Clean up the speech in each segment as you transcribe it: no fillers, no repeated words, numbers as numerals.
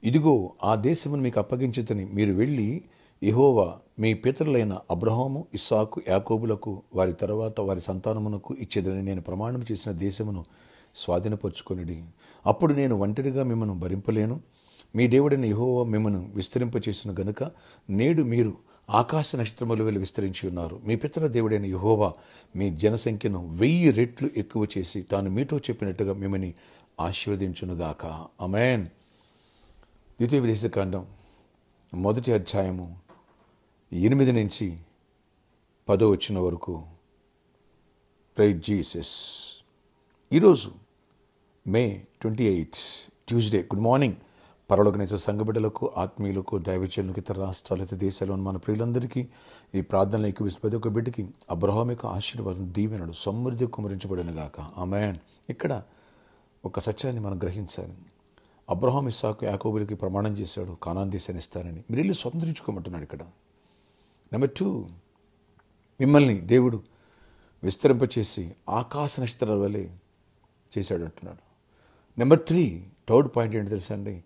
ఇదిగో ఆ దేశమును మీకు అప్పగించుతని మీరు వెళ్ళి యెహోవా మీ పితరులైన అబ్రహాము, ఇస్సాకు, యాకోబులకు వారి తర్వాత వారి సంతానమునకు ఇచ్చేదని నేను ప్రమాణం చేసిన దేశమును స్వాధీనపరుచుకొనిడి. అప్పుడు నేను ఒంటరిగా మిమ్మను భరింపలేను. మీ దేవుడైన యెహోవా మిమ్మను విస్తరింపచేసిన గనుక నేడు మీరు ఆకాశ నక్షత్రముల వలె విస్తరించి ఉన్నారు. మీ పితరుల దేవుడైన యెహోవా మీ జనసంఖ్యను 1000 రెట్లు ఎక్కువ చేసి తాను మీతో చెప్పినట్టుగా మిమ్మల్ని ఆశీర్వదించునుగాక. ఆమేన్. ద్వితీయోపదేశకాండం 1వ అధ్యాయము 8 నుంచి 10వ వచనం వరకు. Praise Jesus. ఈరోజు మే 28 ట్యూస్డే. Good morning. పరలోకనేసే సంఘ బిడ్డలకు, ఆత్మీయులకు, దైవజనులకు, ఇతర రాష్ట్రాలు, ఇతర దేశాల్లో మన ప్రియులందరికీ ఈ ప్రార్థనలు ఎక్కువ ప్రతి ఒక్క బిడ్డకి అబ్రహాం యొక్క ఆశీర్వాదం, దీవెనలు సమృద్ధి కుమరించబడిన గాక. ఆమేన్. ఇక్కడ ఒక సత్యాన్ని మనం గ్రహించాలి. అబ్రహాం, ఇస్సాకు, యాకోబులకి ప్రమాణం చేశాడు, కానాన్ దేశాన్ని ఇస్తానని. మీరు వెళ్ళి స్వతంత్రించుకోమంటున్నాడు ఇక్కడ. నెంబర్ 2, మిమ్మల్ని దేవుడు విస్తరింపచేసి ఆకాశ నక్షత్రాల వలె చేశాడు అంటున్నాడు. నెంబర్ 3, థర్డ్ పాయింట్ ఏంటి తెలుసా అండి?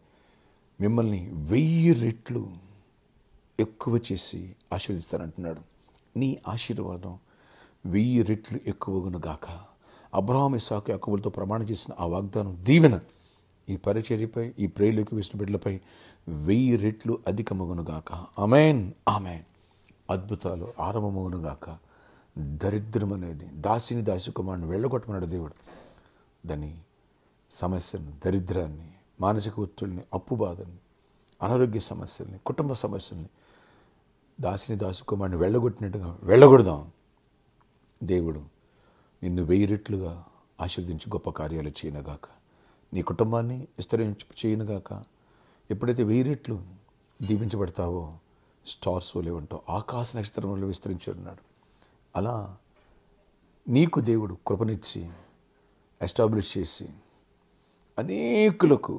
మిమ్మల్ని 1000 రెట్లు ఎక్కువ చేసి ఆశీర్వదిస్తానంటున్నాడు. నీ ఆశీర్వాదం 1000 రెట్లు ఎక్కువగును గాక. అబ్రహాం, ఇస్సాకు, యాకోబులతో ప్రమాణం చేసిన ఆ వాగ్దానం, దీవెన ఈ పరిచర్యపై, ఈ ప్రేయలోకి వేసిన బిడ్డలపై 1000 రెట్లు అధికమగును గాక. ఆమేన్. ఆమేన్. అద్భుతాలు ఆరంభమగును గాక. దరిద్రం అనేది దాసిని, దాసి కుమారుని వెళ్ళగొట్టమన్నాడు దేవుడు. దాని సమస్యను, దరిద్రాన్ని, మానసిక ఒత్తిడిని, అప్పు బాధని, అనారోగ్య సమస్యల్ని, కుటుంబ సమస్యల్ని దాసిని, దాసి కుమారుని వెళ్ళగొట్టినట్టుగా వెళ్ళగొడదాం. దేవుడు నిన్ను 1000 రెట్లుగా ఆశీర్వదించి గొప్ప కార్యాలు చేయనుగాక. నీ కుటుంబాన్ని విస్తరించి చేయనుగాక. ఎప్పుడైతే 1000 రెట్లు దీవించబడతావో స్టార్స్ వలె ఉంటావు, ఆకాశ నక్షత్రంలో విస్తరించి ఉన్నాడు. అలా నీకు దేవుడు కృపనిచ్చి ఎస్టాబ్లిష్ చేసి అనేకులకు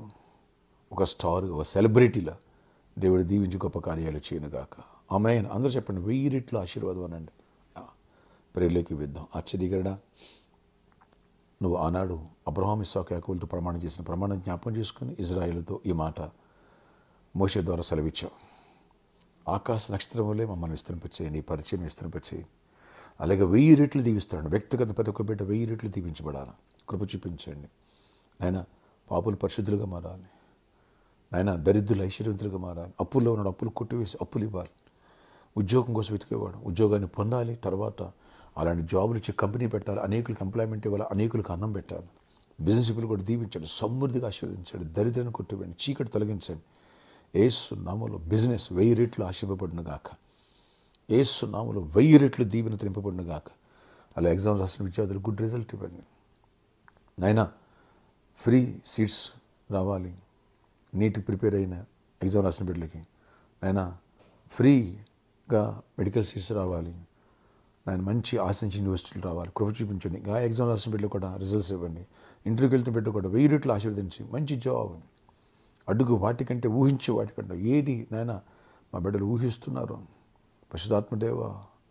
ఒక స్టార్, ఒక సెలబ్రిటీలా దేవుడు దీవించి గొప్ప కార్యాలు చేయనుగాక. ఆమేన్. అందరూ చెప్పండి, 1000 రెట్లు ఆశీర్వాదం అనండి. ప్రేయర్లోకి విద్దాం. ఆశ్చర్యకరుడా, నువ్వు ఆనాడు అబ్రహాం, ఇస్సాకు, యాకోబులతో ప్రమాణం చేసిన ప్రమాణం జ్ఞాపకం చేసుకుని ఇజ్రాయేలుతో ఈ మాట మోషే ద్వారా సెలవిచ్చావు. ఆకాశ నక్షత్రం వల్లే మమ్మల్ని విస్తరింపచేయండి, ఈ పరిచయం విస్తరింపచేయండి. అలాగే 1000 రెట్లు దీవిస్తాడు. వ్యక్తిగత ప్రతి ఒక్క బిడ్డ 1000 రెట్లు దీవించబడాలి. కృప చూపించండి నాయన. పాపులు పరిశుద్ధులుగా మారాలి నాయన. దరిద్రులు ఐశ్వర్యవంతులుగా మారాలి. అప్పుల్లో ఉన్నాడు, అప్పులు కొట్టివేసి అప్పులు ఇవ్వాలి. ఉద్యోగం కోసం వెతికేవాడు ఉద్యోగాన్ని పొందాలి. తర్వాత అలాంటి జాబులు ఇచ్చి కంపెనీ పెట్టాలి, అనేకులకు ఎంప్లాయ్మెంట్ ఇవ్వాలి, అనేకులకు అన్నం పెట్టాలి. బిజినెస్ పీపుల్ కూడా దీవించండి, సమృద్ధిగా ఆశీర్వదించండి, దరిద్రాన్ని కొట్టివేయండి, చీకటి తొలగించండి. యేసు నామములో బిజినెస్ 1000 రెట్లు ఆశీర్వపడును గాక. యేసు నామములో 1000 రెట్లు దీవెన నింపబడును గాక. అలా ఎగ్జామ్స్ రాసిన విద్యార్థులు గుడ్ రిజల్ట్ ఇవ్వండి నాయన. ఫ్రీ సీట్స్ రావాలి. నీట్కి ప్రిపేర్ అయిన ఎగ్జామ్ రాసిన బిడ్డలకి నాయన ఫ్రీగా మెడికల్ సీట్స్ రావాలి నాయన. మంచి ఆశించి యూనివర్సిటీలు రావాలి. కృప చూపించండి. ఇంకా ఎగ్జామ్ రాసిన బిడ్డలు కూడా రిజల్ట్స్ ఇవ్వండి. ఇంటర్వ్యూకి వెళ్తున్న బిడ్డలు కూడా 1000 రెట్లు ఆశీర్వదించి మంచి జాబ్, అడుగు వాటికంటే ఊహించే వాటికంటే ఏది నాయన మా బిడ్డలు ఊహిస్తున్నారు. పరిశుద్ధాత్మదేవ,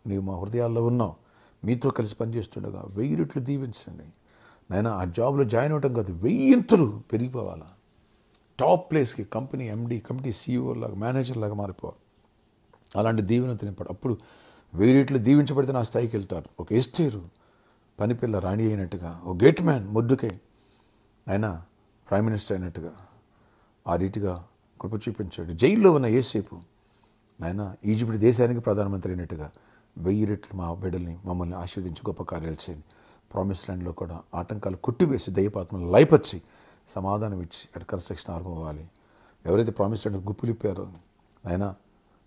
నీవు మా హృదయాల్లో ఉన్నావు, మీతో కలిసి పనిచేస్తుండగా 1000 రెట్లు దీవించండి నాయన. ఆ జాబ్లో జాయిన్ అవ్వడం కాదు, 1000 పెరిగిపోవాలా. టాప్ ప్లేస్కి కంపెనీ ఎండి, కంపెనీ సీఈఓ లాగా, మేనేజర్ లాగా మారిపోవాలి. అలాంటి దీవెన తినపడు. అప్పుడు 1000 రెట్లు దీవించబడితే నా స్థాయికి వెళ్తారు. ఒక ఎస్తేరు పనిపిల్ల రాణి అయినట్టుగా, ఒక గేట్ మ్యాన్ మొర్దెకై ఆయన ప్రైమ్ మినిస్టర్ అయినట్టుగా ఆ రీతిగా కృప చూపించాడు. జైల్లో ఉన్న యోసేపు నాయన ఈజిప్ట్ దేశానికి ప్రధానమంత్రి అయినట్టుగా 1000 రెట్లు మా బిడ్డల్ని, మమ్మల్ని ఆశీర్వదించి గొప్ప కార్యాలు చేయండి. ప్రామిస్ ల్యాండ్లో కూడా ఆటంకాలు కొట్టివేసి దైవపాత్మను లయపరిచి సమాధానం ఇచ్చి అక్కడ కన్స్ట్రక్షన్ ఆరంభం అవ్వాలి. ఎవరైతే ప్రామిస్ ల్యాండ్ గుప్పులిప్పారో ఆయన,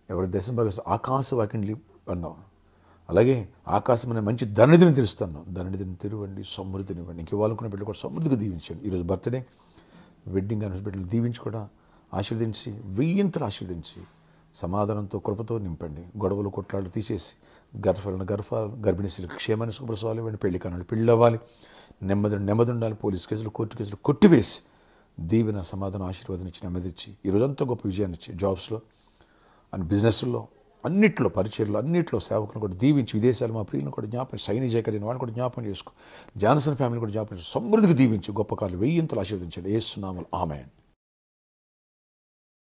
ఎవరి దేశం భావిస్తూ ఆకాశ వాకిండ్లు అన్నాం. అలాగే ఆకాశం అనే మంచి ధననిధిని తెలుస్తున్నాం. ధననిధిని తెరవండి, సమృద్ధినివ్వండి. ఇంక ఇవ్వాలనుకున్న బిడ్డలు కూడా సమృద్ధిగా దీవించండి. ఈరోజు బర్త్డే, వెడ్డింగ్ అనే బిడ్డలు దీవించి కూడా ఆశీర్వదించి 1000 ఆశీర్వదించి సమాధానంతో, కృపతో నింపండి. గొడవలు, కొట్లాట్లు తీసేసి గర్భాలను గర్భిణీ స్త్రీలకు క్షేమాన్ని శుభ్రస్వాలు ఇవ్వండి. పెళ్లి కానులు పెళ్ళి అవ్వాలి. నెమ్మది ఉండాలి. పోలీస్ కేసులు, కోర్టు కేసులు కొట్టివేసి దీవెన, సమాధానం, ఆశీర్వాదం ఇచ్చి నెమ్మదిచ్చి ఈరోజంతా గొప్ప విజయాన్ని ఇచ్చి జాబ్స్లో అండ్ బిజినెస్లో అన్నిట్లో, పరిచయలో, అన్నింటిలో సేవకులను కూడా దీవించి విదేశాలు మా ప్రియులను కూడా జ్ఞాపకం, సైని జయకరిని వాళ్ళని కూడా జ్ఞాపకం చేసుకో, జాన్సన్ ఫ్యామిలీ కూడా జ్ఞాపకం, సమృద్ధిగా దీవించి గొప్ప కార్యాలు 1000 ఆశీర్వదించండి. యేసు నామములో ఆమేన్.